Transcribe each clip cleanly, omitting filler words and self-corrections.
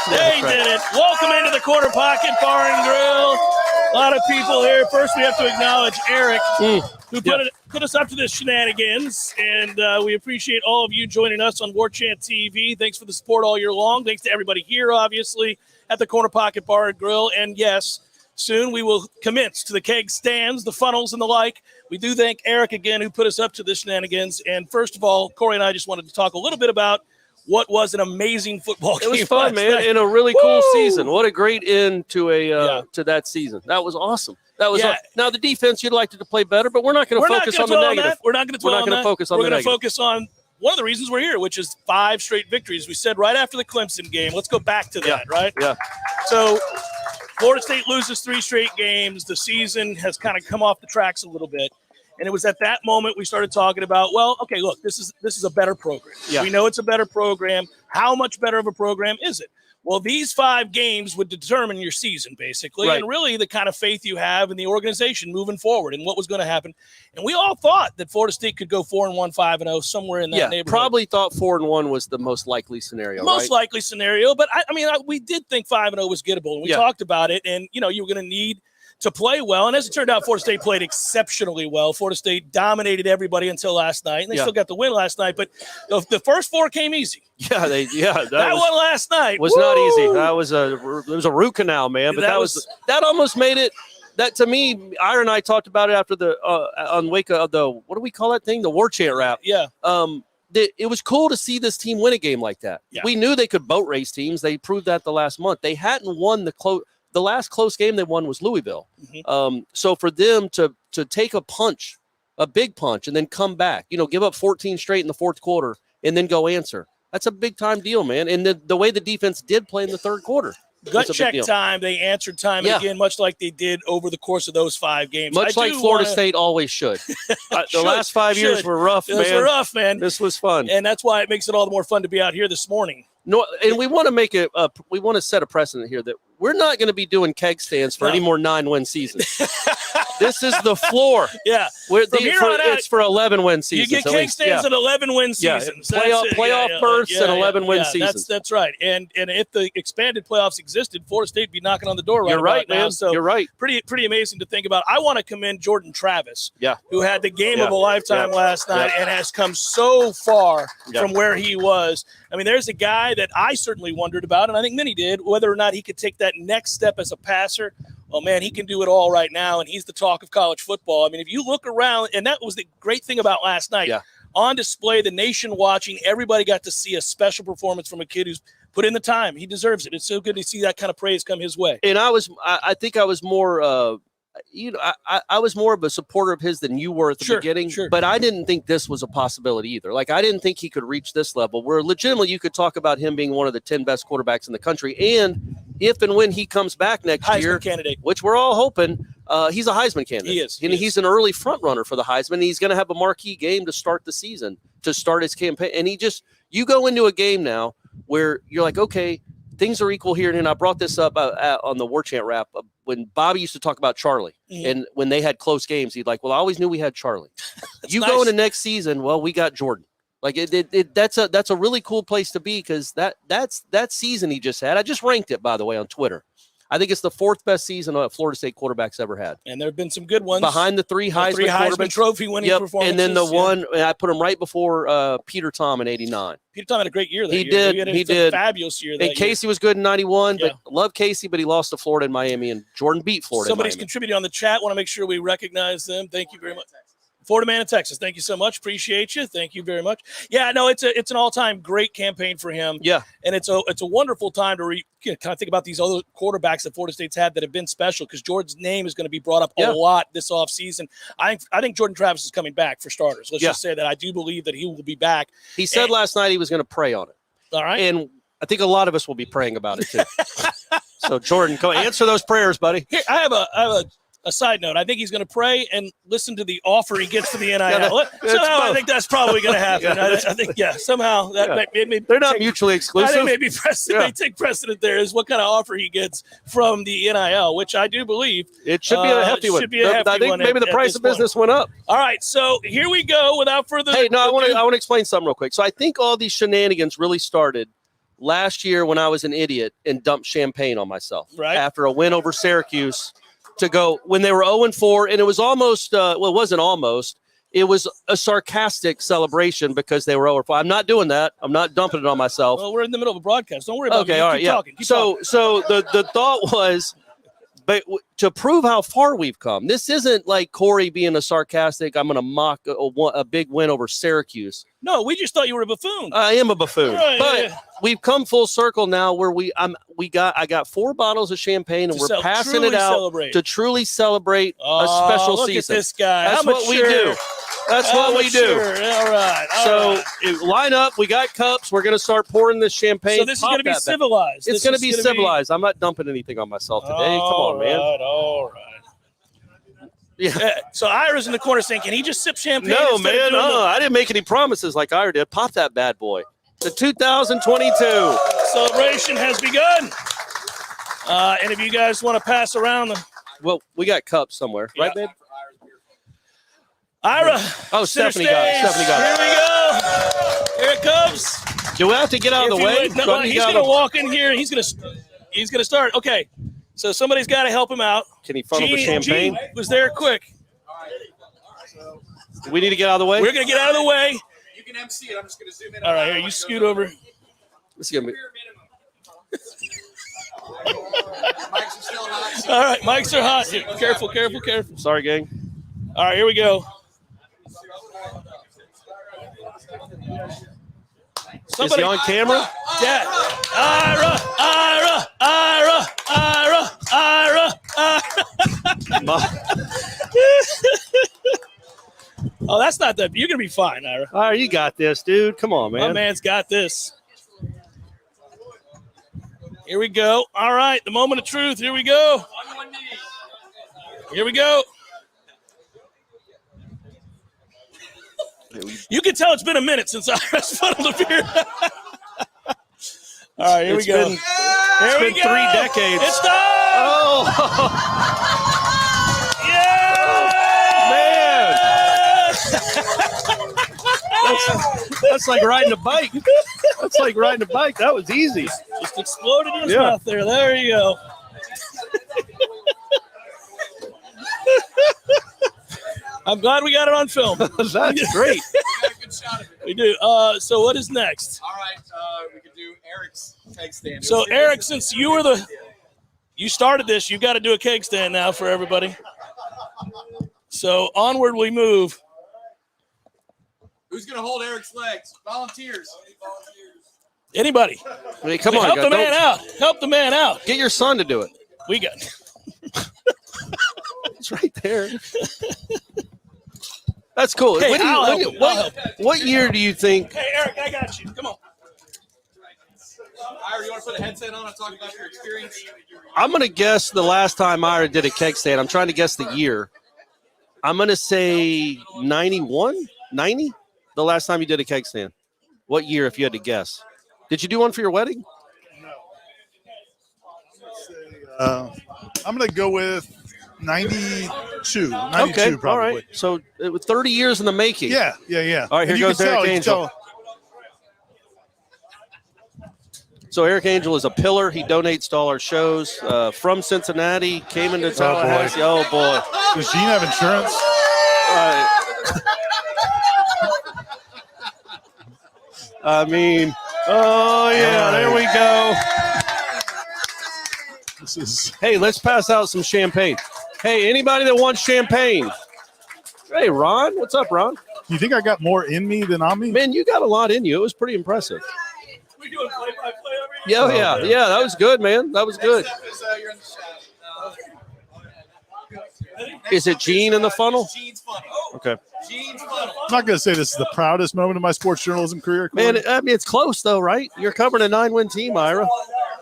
They did it. Welcome into the Corner Pocket Bar and Grill. A lot of people here. First, we have to acknowledge Eric, who put us up to this shenanigans, and we appreciate all of you joining us on Warchant TV. Thanks for the support all year long. Thanks to everybody here, obviously, at the Corner Pocket Bar and Grill. And, yes, soon we will commence to the keg stands, the funnels, and the like. We do thank Eric again, who put us up to this shenanigans. And, first of all, Corey and I just wanted to talk a little bit about what was an amazing football game. It was fun, man, night. and a really cool season. What a great end to to that season. That was awesome. That was now the defense. You'd like to play better, but we're not going to focus on the negative. We're not going to dwell on that. We're not going to focus on the negative. We're going to focus on one of the reasons we're here, which is 5 straight victories. We said right after the Clemson game. Let's go back to that, right? Yeah. So Florida State loses 3 straight games. The season has kind of come off the tracks a little bit. And it was at that moment we started talking about, well, okay, look, this is a better program. Yeah. We know it's a better program. How much better of a program is it? Well, these 5 games would determine your season, basically, and really the kind of faith you have in the organization moving forward and what was going to happen. And we all thought that Florida State could go 4-1, 5-0, somewhere in that neighborhood. Probably thought 4-1 was the most likely scenario. Most likely scenario, but I mean, we did think 5-0 was gettable. And we talked about it, and you were going to need to play well. And as it turned out, Florida State played exceptionally well. Florida State dominated everybody until last night, and they still got the win last night. But the first 4 came easy. That one last night was not easy. That was it was a root canal, man. But that almost made it. That to me, Ira and I talked about it after the on wake of the what do we call that thing? The Warchant wrap. Yeah. It was cool to see this team win a game like that. Yeah. We knew they could boat race teams. They proved that the last month. They hadn't won the last close game they won was Louisville. Mm-hmm. So for them to take a big punch, and then come back, give up 14 straight in the fourth quarter and then go answer. That's a big time deal, man. And the way the defense did play in the third quarter. Gut check time, they answered time and again, much like they did over the course of those 5 games. Much like Florida State always should. The last 5 years were rough, man. Those were rough, man. This was fun. And that's why it makes it all the more fun to be out here this morning. No, and we want to we want to set a precedent here that we're not going to be doing keg stands for any more 9-win seasons. This is the floor. Yeah. It's for 11-win seasons. You get keg stands at 11-win seasons. Playoff berths and 11-win seasons. That's right. And if the expanded playoffs existed, Florida State would be knocking on the door You're right, man. now. So you're right. Pretty amazing to think about. I want to commend Jordan Travis, who had the game of a lifetime last night and has come so far from where he was. I mean, there's a guy that I certainly wondered about, and I think many did, whether or not he could take that next step as a passer. Oh, man, he can do it all right now, and he's the talk of college football. I mean, if you look around, and that was the great thing about last night, on display, the nation watching, everybody got to see a special performance from a kid who's put in the time. He deserves it. It's so good to see that kind of praise come his way. And I think I was more I was more of a supporter of his than you were at the beginning, but I didn't think this was a possibility either. Like, I didn't think he could reach this level where legitimately you could talk about him being one of the 10 best quarterbacks in the country. And if and when he comes back next year, candidate, which we're all hoping, he's a Heisman candidate. He is. He's an early front runner for the Heisman. And he's going to have a marquee game to start the season, to start his campaign. And you go into a game now where you're like, okay, things are equal here. And I brought this up on the Warchant wrap when Bobby used to talk about Charlie. And when they had close games, he'd like, well, I always knew we had Charlie. Go into next season, well, we got Jordan. Like that's a really cool place to be, because that season he just had. I just ranked it, by the way, on Twitter. I think it's the 4th best season a Florida State quarterback's ever had. And there have been some good ones. Behind the 3 Heisman Trophy winning performances. And then the one, I put him right before Peter Tom in 89. Peter Tom had a great year that year. He did. A fabulous year that year. And Casey was good in 91, but love Casey, but he lost to Florida and Miami, and Jordan beat Florida. Somebody's contributing on the chat. Want to make sure we recognize them. Thank you very much. Florida man in Texas. Thank you so much. Appreciate you. Thank you very much. Yeah, no, it's an all-time great campaign for him. Yeah. And it's a wonderful time to kind of think about these other quarterbacks that Florida State's had that have been special, because Jordan's name is going to be brought up a lot this offseason. I think Jordan Travis is coming back for starters. Let's just say that I do believe that he will be back. He said last night he was going to pray on it. All right. And I think a lot of us will be praying about it too. So Jordan, go answer those prayers, buddy. Here, I have a side note. I think he's going to pray and listen to the offer he gets for the NIL. Somehow I think that's probably going to happen. I think, somehow that they're not mutually exclusive. I think maybe may take precedent there is what kind of offer he gets from the NIL, which I do believe it should be a hefty one. I think maybe the price of business went up. All right, so here we go. Without further I want to explain something real quick. So I think all these shenanigans really started last year when I was an idiot and dumped champagne on myself after a win over Syracuse to go when they were 0-4, and it was almost it wasn't almost. It was a sarcastic celebration because they were 0-4. I'm not doing that. I'm not dumping it on myself. Well, we're in the middle of a broadcast. Don't worry about it. Okay, all right, Talking. Keep talking. So the thought was, but to prove how far we've come, this isn't like Corey being a sarcastic, I'm going to mock a big win over Syracuse. No, we just thought you were a buffoon. I am a buffoon, Right, but we've come full circle now where I got 4 bottles of champagne and we're passing it out to truly celebrate a special look season. At this guy. That's what we do. That's what we do. All right. So line up. We got cups. We're going to start pouring this champagne. So this is going to be civilized. It's going to be civilized. I'm not dumping anything on myself today. Come on, man. All right. Yeah. So Ira's in the corner saying, "Can he just sip champagne?" No, man. I didn't make any promises like Ira did. Pop that bad boy. The 2022 celebration has begun. And if you guys want to pass around them, well, we got cups somewhere, right, babe? Ira. Oh, Stephanie got it. Here we go. Here it comes. Do we have to get out of the way? No, he's going to walk in here. He's going to start. Okay. So somebody's got to help him out. Can he funnel the champagne? Gene was there quick. Do we need to get out of the way? We're going to get out of the way. You can MC it. I'm just going to zoom in. All right, here, you scoot over. This is going to be. Mics are still hot. All right, mics are hot. Here, careful. Sorry, gang. All right, here we go. Is he on camera? Yeah. Ira. Oh, that's not that. You're going to be fine, Ira. All right, you got this, dude. Come on, man. My man's got this. Here we go. All right, the moment of truth. Here we go. Here we go. You can tell it's been a minute since Ira's funneled a beer. All right, here we go. It's been 3 decades. It's time. Oh, yeah! man. That's like riding a bike. That was easy. Just exploded in his mouth there. There you go. I'm glad we got it on film. That's great. We got a good shot of it. We do. So what is next? All right, we could do Eric's keg stand. So Eric, since you started this, you got to do a keg stand now for everybody. So onward we move. Who's going to hold Eric's legs? Volunteers. Anybody? Hey, come on, help the man out. Help the man out. Get your son to do it. We got. It's right there. That's cool. Hey, What year do you think? Hey, Eric, I got you. Come on. Ira, you want to put a headset on and talk about your experience? I'm going to guess the last time Ira did a keg stand. I'm trying to guess the year. I'm going to say 91, 90? The last time you did a keg stand. What year, if you had to guess? Did you do one for your wedding? No. I'm going to go with 92. 92 okay, probably. all right. So it was 30 years in the making. Yeah. All right, here goes Eric Angel. So Eric Angel is a pillar. He donates to all our shows. From Cincinnati, came into Tallahassee. Oh, boy. Does Gene have insurance? I mean, oh, yeah, there we go. Hey, let's pass out some champagne. Hey, anybody that wants champagne? Hey, Ron. What's up, Ron? You think I got more in me than on me? Man, you got a lot in you. It was pretty impressive. We doing play-by-play over here? Yeah. That was good, man. That was good. You're in the shot. Is it Gene in the funnel? Gene's funnel. Okay. Gene's funnel. I'm not going to say this is the proudest moment of my sports journalism career. Corey. Man, I mean, it's close, though, right? You're covering a 9-win team, Ira.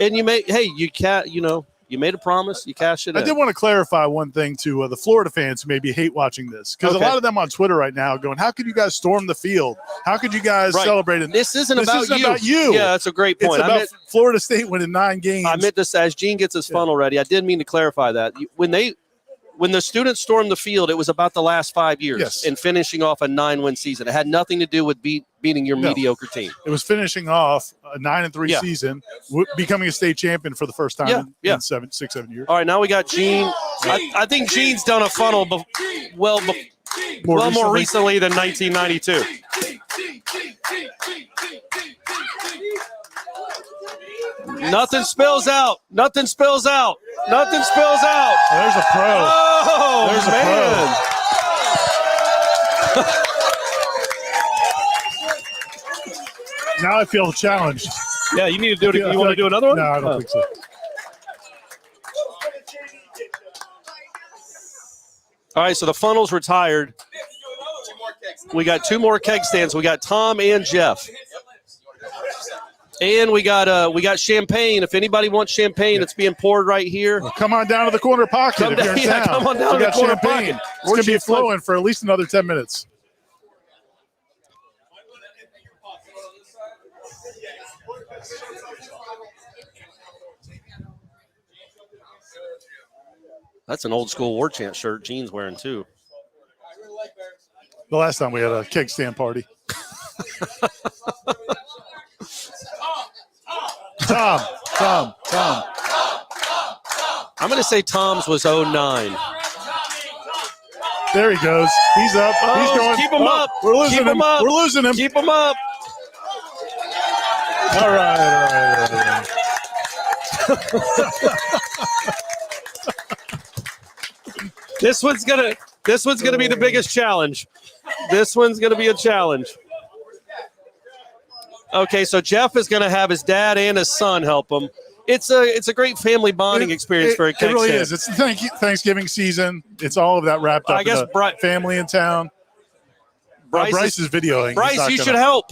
And you made a promise. You cashed it in. I did want to clarify one thing to the Florida fans who maybe hate watching this, because a lot of them on Twitter right now going, how could you guys storm the field? How could you guys celebrate it? This isn't about you. Yeah, that's a great point. It's about Florida State winning 9 games. I meant this as Gene gets his funnel ready. I did mean to clarify that. when the students stormed the field, it was about the last 5 years Yes. and finishing off a 9-win season. It had nothing to do with beating your mediocre team. It was finishing off a 9-3 Yeah. season, becoming a state champion for the first time in 6-7 years. All right, now we got Gene. I think Gene's done a funnel more recently than 1992. Nothing spills out. Nothing spills out. Nothing spills out. There's a pro. Oh, There's a pro. Now I feel challenged. Yeah, you need to do it. You want to do another one? No, I don't think so. All right, so the funnel's retired. We got 2 more keg stands. We got Tom and Jeff. And we got champagne. If anybody wants champagne, it's being poured right here. Well, come on down to the corner pocket if you're in town. Come on down to the corner pocket. It's going to be flowing for at least another 10 minutes. That's an old school Warchant shirt Gene's wearing too. The last time we had a keg stand party. Tom. I'm going to say Tom's was 09. There he goes. He's up. He's going. Keep him up. We're losing Keep him. him up. We're losing him. Keep him up. All right. This one's gonna be the biggest challenge. This one's gonna be a challenge. Okay, so Jeff is gonna have his dad and his son help him. It's a great family bonding experience for a keg It really stand. is. It's Thanksgiving season. It's all of that wrapped up. I guess in family in town. Bryce is videoing. Bryce, you should help.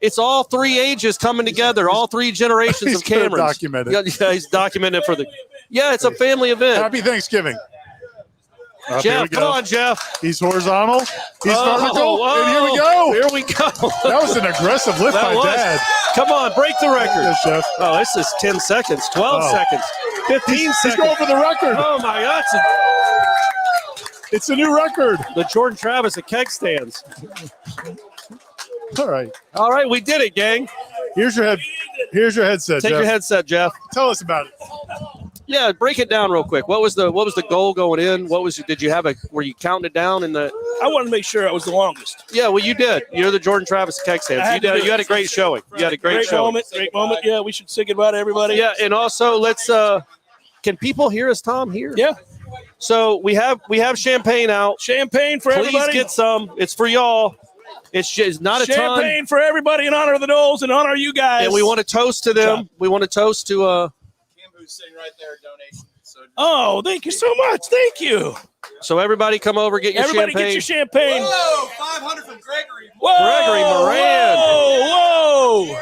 It's all 3 ages coming together, all 3 generations of cameras. Document it. Yeah, he's documenting it for the. Yeah, it's a family event. Happy Thanksgiving. Jeff, come on, Jeff. He's horizontal. He's vertical. Whoa. And here we go. Here we go. That was an aggressive lift by Dad. Come on, break the record. Yes, Jeff. Oh, this is 10 seconds, 12 seconds, 15 He's seconds. going for the record. Oh, my God. It's a new record. The Jordan Travis at keg stands. All right. All right, we did it, gang. Here's your headset, Take Jeff. your headset, Jeff. Tell us about it. Yeah, break it down real quick. What was the goal going in? Were you counting it down in the? I wanted to make sure I was the longest. Yeah, well, you did. You're the Jordan Travis keg stands. You had a great showing. You had a great showing. Great moment. Yeah, we should say goodbye to everybody. Yeah, and also let's. Can people hear us, Tom? Here. Yeah. So we have champagne out. Champagne for everybody. Please get some. It's for y'all. It's not a ton. Champagne for everybody in honor of the Knowles and honor you guys. And we want to toast to them. We want to toast to. Kimbo's sitting right there, donation. So Oh, thank you so much. Thank you. So everybody come over, get your Everybody champagne. get your champagne. Whoa, 500 from Gregory. Whoa, Gregory Moran. Whoa.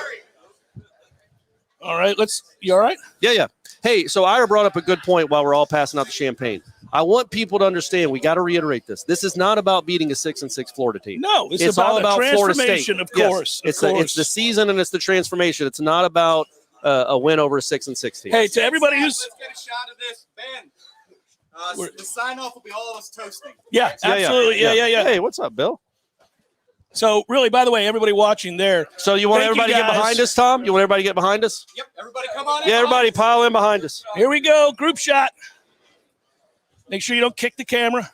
All right, you all right? Yeah. Hey, so Ira brought up a good point while we're all passing out the champagne. I want people to understand, we got to reiterate this. This is not about beating a 6-6 Florida team. No, it's all about the Florida State. transformation, of Yes, course. It's the season and it's the transformation. It's not about a win over a 6-6 team. Hey, to everybody who's Let's get a shot of this. Ben, the sign-off will be all of us toasting. yeah, absolutely. Yeah. Hey, what's up, Bill? So really, by the way, everybody watching there. So you want Thank you, everybody to get guys. behind us, Tom? You want everybody to get behind us? Yep, everybody come on in. Yeah, everybody pile in behind us. Here we go, group shot. Make sure you don't kick the camera.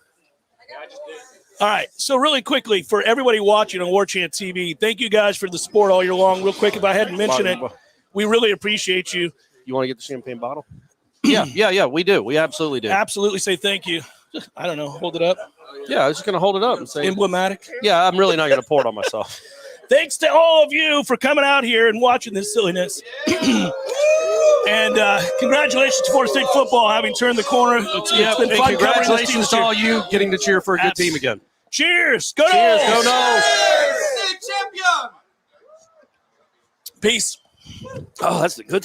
All right, so really quickly, for everybody watching on Warchant TV, thank you guys for the support all year long. Real quick, if I hadn't mentioned it, we really appreciate you. You want to get the champagne bottle? Yeah, we do. We absolutely do. Absolutely say thank you. I don't know, hold it up. Yeah, I was just going to hold it up and say, Emblematic. yeah, I'm really not going to pour it on myself. Thanks to all of you for coming out here and watching this silliness. And congratulations to Florida State football having turned the corner. It's been fun covering this team Congratulations this to year. all you getting to cheer for a good team again. Cheers. Go Cheers. Knowles. Go Knowles. State champion. Peace. Oh, that's a good